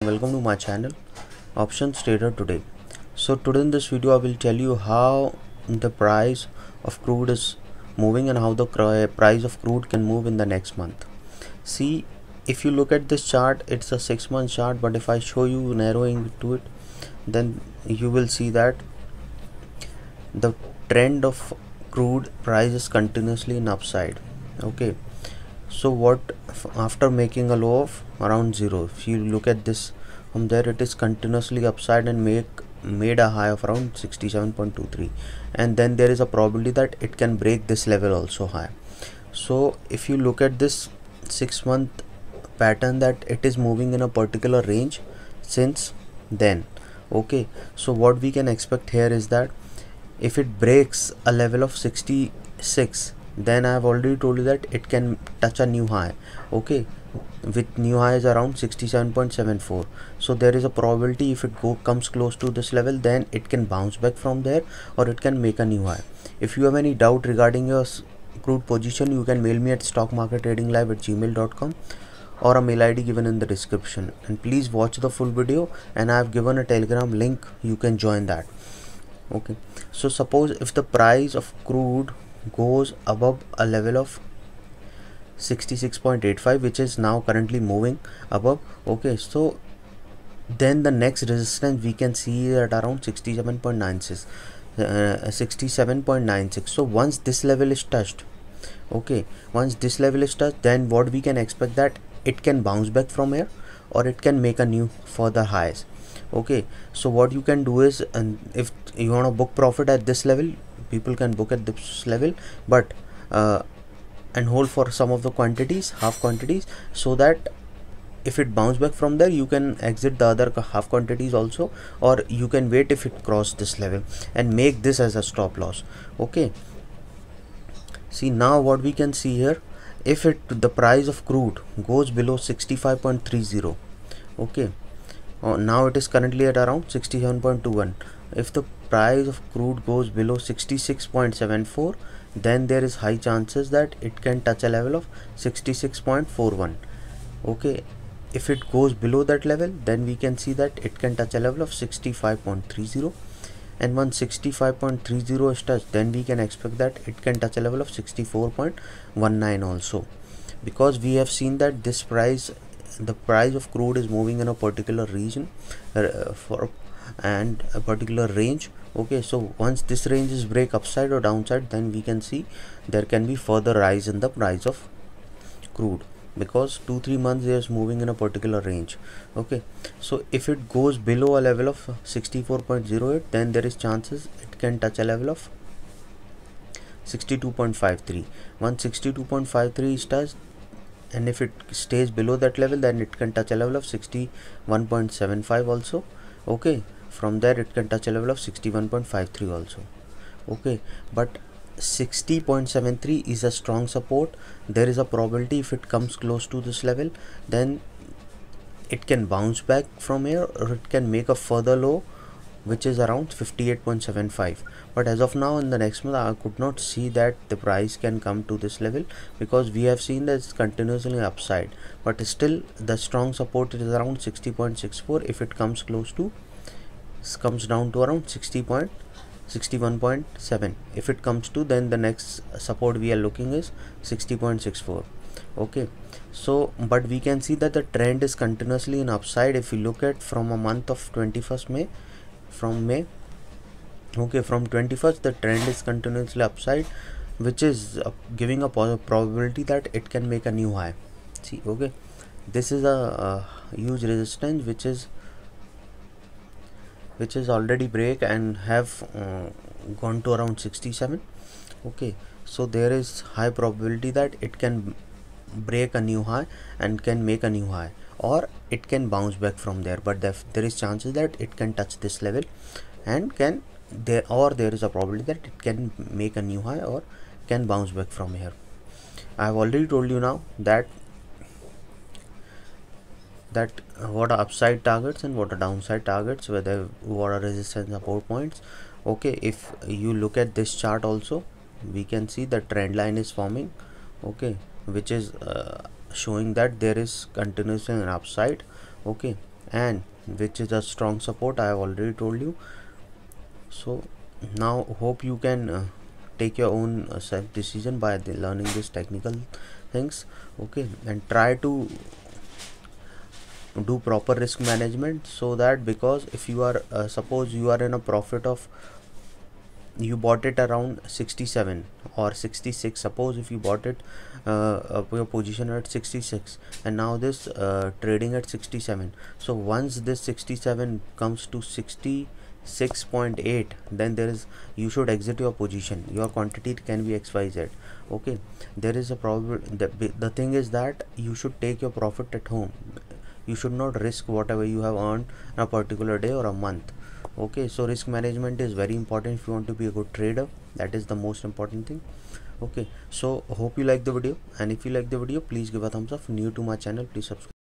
Welcome to my channel Options Trader today. So today in this video I will tell you how the price of crude is moving and how the price of crude can move in the next month. See, if you look at this chart, it's a 6-month chart, but if I show you narrowing to it, then you will see that the trend of crude price is continuously in upside. Okay, so what after making a low of around 0, if you look at this from there, it is continuously upside and made a high of around 67.23, and then there is a probability that it can break this level also high. So if you look at this 6-month pattern, that it is moving in a particular range since then. Okay, so what we can expect here is that if it breaks a level of 66, then I have already told you that it can touch a new high. Okay, with new highs around 67.74. so there is a probability if it comes close to this level, then it can bounce back from there or it can make a new high. If you have any doubt regarding your crude position, you can mail me at stockmarkettradinglive@gmail.com or a mail ID given in the description, and please watch the full video, and I have given a Telegram link, you can join that. Okay, so suppose if the price of crude goes above a level of 66.85, which is now currently moving above. Okay, so then the next resistance we can see at around 67.96, 67.96. so once this level is touched, okay, once this level is touched, then what we can expect that it can bounce back from here or it can make a new further highs. Okay, so what you can do is, and if you want to book profit at this level, people can book at this level, but and hold for some of the quantities, half quantities, so that if it bounce back from there, you can exit the other half quantities also, or you can wait if it cross this level and make this as a stop loss. Okay, see now what we can see here, if the price of crude goes below 65.30, okay, now it is currently at around 67.21. if the price of crude goes below 66.74, then there is high chances that it can touch a level of 66.41. okay, if it goes below that level, then we can see that it can touch a level of 65.30, and once 65.30 is touched, then we can expect that it can touch a level of 64.19 also, because we have seen that the price of crude is moving in a particular region and a particular range. Okay, so once this range is break upside or downside, then we can see there can be further rise in the price of crude, because 2-3 months it is moving in a particular range. Okay, so if it goes below a level of 64.08, then there is chances it can touch a level of 62.53. once 62.53 is touched, and if it stays below that level, then it can touch a level of 61.75 also. Okay, from there it can touch a level of 61.53 also. Okay, but 60.73 is a strong support. There is a probability if it comes close to this level, then it can bounce back from here or it can make a further low, which is around 58.75. but as of now in the next month, I could not see that the price can come to this level, because we have seen that it's continuously upside, but still the strong support is around 60.64. if it comes down to around 61.7, if it comes to, then the next support we are looking is 60.64. okay, so but we can see that the trend is continuously in upside. If you look at from a month of 21st May, from May, okay, from 21st the trend is continuously upside, which is giving a probability that it can make a new high. See, okay, this is a huge resistance which is already break and have gone to around 67. okay, so there is high probability that it can break a new high and can make a new high, or it can bounce back from there, but there is chances that it can touch this level and there is a probability that it can make a new high or can bounce back from here. I have already told you now that what are upside targets and what are downside targets, what are resistance support points. Okay, if you look at this chart also, we can see the trend line is forming. Okay, which is showing that there is continuous an upside. Okay, and which is a strong support. I have already told you. So now hope you can take your own self decision by learning these technical things. Okay, and try to do proper risk management, so that, because if you are suppose you are in a profit of, you bought it around 67 or 66, suppose if you bought it your position at 66, and now this trading at 67. So once this 67 comes to 66.8, then there is, you should exit your position. Your quantity can be XYZ. Okay, there is a problem. The thing is that you should take your profit at home. You should not risk whatever you have earned in a particular day or a month. Okay, so risk management is very important if you want to be a good trader. That is the most important thing. Okay, so hope you like the video, and if you like the video, please give a thumbs up. New to my channel, please subscribe.